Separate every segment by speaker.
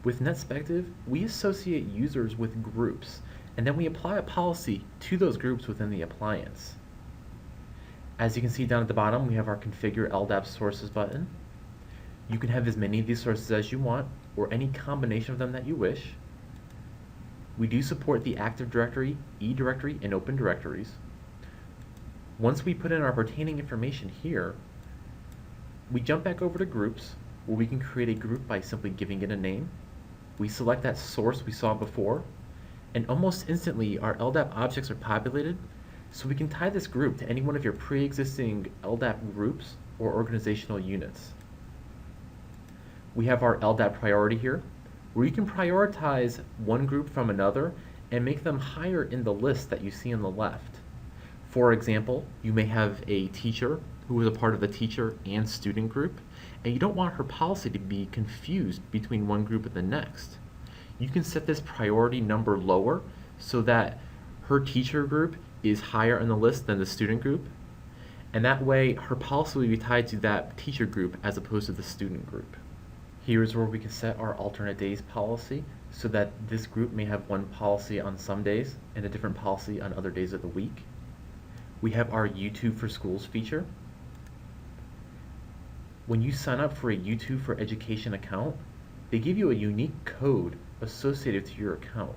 Speaker 1: With NetSpective, we associate users with groups, and then we apply a policy to those groups within the appliance. As you can see down at the bottom, we have our Configure LDAP Sources button. You can have as many of these sources as you want, or any combination of them that you wish. We do support the Active Directory, eDirectory, and Open Directories. Once we put in our pertaining information here, we jump back over to Groups, where we can create a group by simply giving it a name. We select that source we saw before, and almost instantly our LDAP objects are populated, so we can tie this group to any one of your pre-existing LDAP groups or organizational units. We have our LDAP priority here, where you can prioritize one group from another and make them higher in the list that you see on the left. For example, you may have a teacher who is a part of the teacher and student group, and you don't want her policy to be confused between one group and the next. You can set this priority number lower so that her teacher group is higher on the list than the student group, and that way her policy will be tied to that teacher group as opposed to the student group. Here's where we can set our alternate days policy so that this group may have one policy on some days and a different policy on other days of the week. We have our YouTube for Schools feature. When you sign up for a YouTube for Education account, they give you a unique code associated to your account.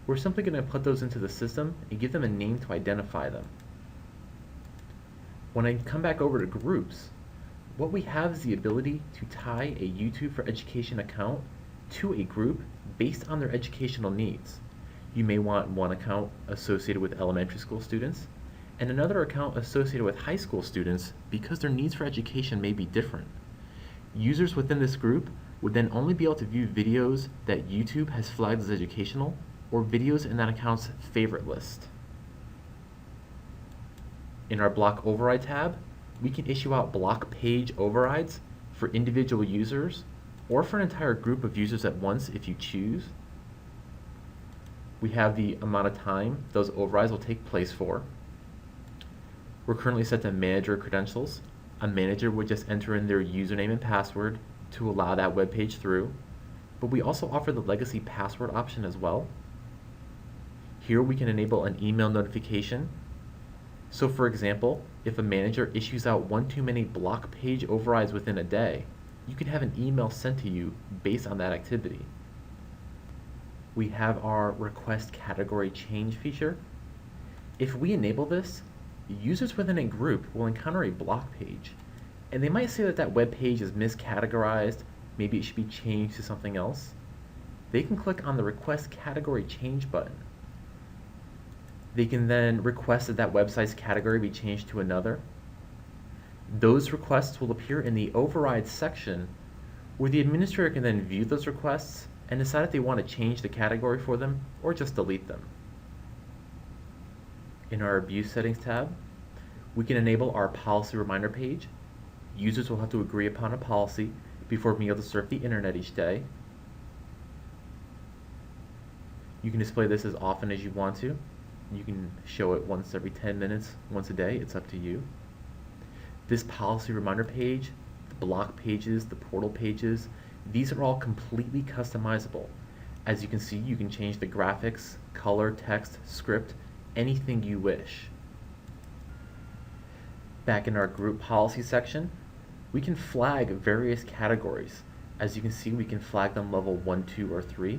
Speaker 1: We're simply going to put those into the system and give them a name to identify them. When I come back over to Groups, what we have is the ability to tie a YouTube for Education account to a group based on their educational needs. You may want one account associated with elementary school students and another account associated with high school students because their needs for education may be different. Users within this group would then only be able to view videos that YouTube has flagged as educational or videos in that account's favorite list. In our block override tab, we can issue out block page overrides for individual users or for an entire group of users at once if you choose. We have the amount of time those overrides will take place for. We're currently set to manager credentials. A manager would just enter in their username and password to allow that web page through, but we also offer the legacy password option as well. Here we can enable an email notification. So for example, if a manager issues out one too many block page overrides within a day, you can have an email sent to you based on that activity. We have our request category change feature. If we enable this, users within a group will encounter a block page, and they might say that that web page is miscategorized, maybe it should be changed to something else. They can click on the Request Category Change button. They can then request that that website's category be changed to another. Those requests will appear in the Override section, where the administrator can then view those requests and decide if they want to change the category for them or just delete them. In our Abuse Settings tab, we can enable our Policy Reminder page. Users will have to agree upon a policy before being able to surf the internet each day. You can display this as often as you want to. You can show it once every 10 minutes, once a day, it's up to you. This Policy Reminder page, the block pages, the portal pages, these are all completely customizable. As you can see, you can change the graphics, color, text, script, anything you wish. Back in our group policy section, we can flag various categories. As you can see, we can flag them level 1, 2, or 3.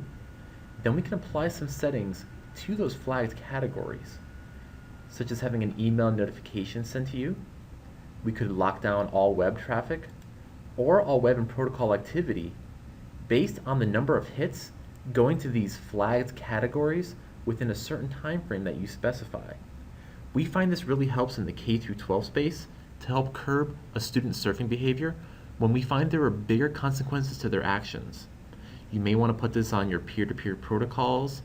Speaker 1: Then we can apply some settings to those flagged categories, such as having an email notification sent to you. We could lock down all web traffic or all web and protocol activity based on the number of hits going to these flagged categories within a certain time frame that you specify. We find this really helps in the K-12 space to help curb a student's surfing behavior when we find there are bigger consequences to their actions. You may want to put this on your peer-to-peer protocols,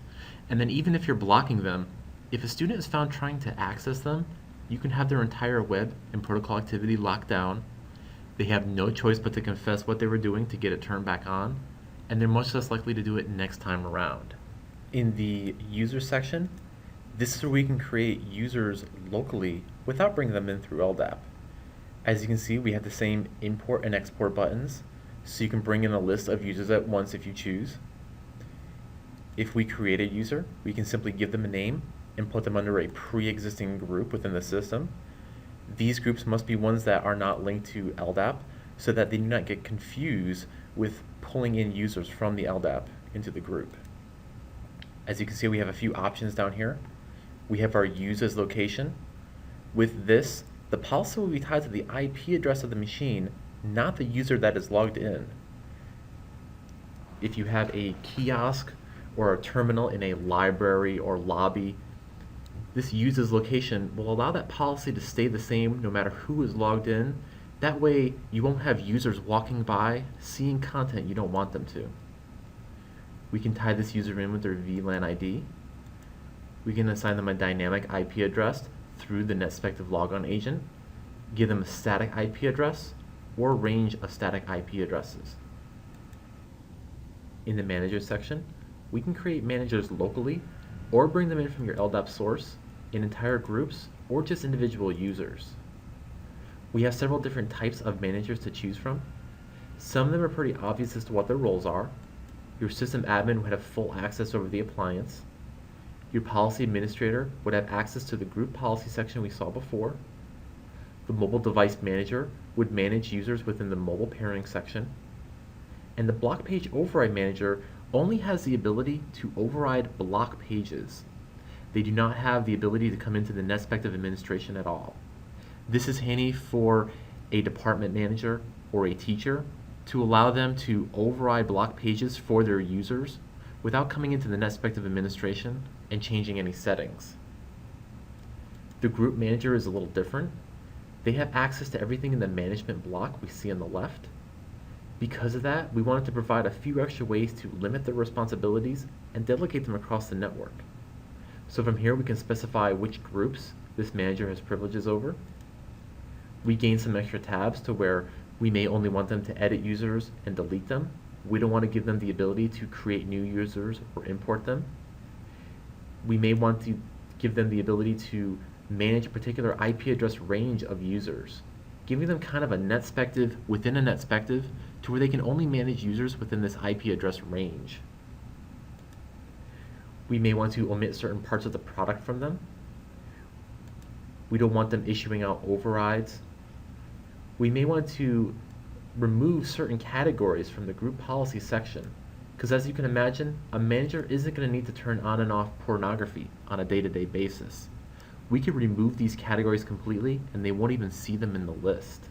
Speaker 1: and then even if you're blocking them, if a student is found trying to access them, you can have their entire web and protocol activity locked down. They have no choice but to confess what they were doing to get it turned back on, and they're much less likely to do it next time around. In the user section, this is where we can create users locally without bringing them in through LDAP. As you can see, we have the same import and export buttons, so you can bring in a list of users at once if you choose. If we create a user, we can simply give them a name and put them under a pre-existing group within the system. These groups must be ones that are not linked to LDAP so that they do not get confused with pulling in users from the LDAP into the group. As you can see, we have a few options down here. We have our use as location. With this, the policy will be tied to the IP address of the machine, not the user that is logged in. If you have a kiosk or a terminal in a library or lobby, this use as location will allow that policy to stay the same no matter who is logged in. That way, you won't have users walking by, seeing content you don't want them to. We can tie this user in with their VLAN ID. We can assign them a dynamic IP address through the NetSpective logon agent, give them a static IP address, or a range of static IP addresses. In the Manager section, we can create managers locally or bring them in from your LDAP source in entire groups or just individual users. We have several different types of managers to choose from. Some of them are pretty obvious as to what their roles are. Your system admin would have full access over the appliance. Your policy administrator would have access to the group policy section we saw before. The mobile device manager would manage users within the mobile pairing section. And the block page override manager only has the ability to override block pages. They do not have the ability to come into the NetSpective administration at all. This is handy for a department manager or a teacher to allow them to override block pages for their users without coming into the NetSpective administration and changing any settings. The group manager is a little different. They have access to everything in the management block we see on the left. Because of that, we wanted to provide a few extra ways to limit their responsibilities and delegate them across the network. So from here, we can specify which groups this manager has privileges over. We gain some extra tabs to where we may only want them to edit users and delete them. We don't want to give them the ability to create new users or import them. We may want to give them the ability to manage a particular IP address range of users, giving them kind of a NetSpective within a NetSpective to where they can only manage users within this IP address range. We may want to omit certain parts of the product from them. We don't want them issuing out overrides. We may want to remove certain categories from the group policy section, because as you can imagine, a manager isn't going to need to turn on and off pornography on a day-to-day basis. We could remove these categories completely and they won't even see them in the list.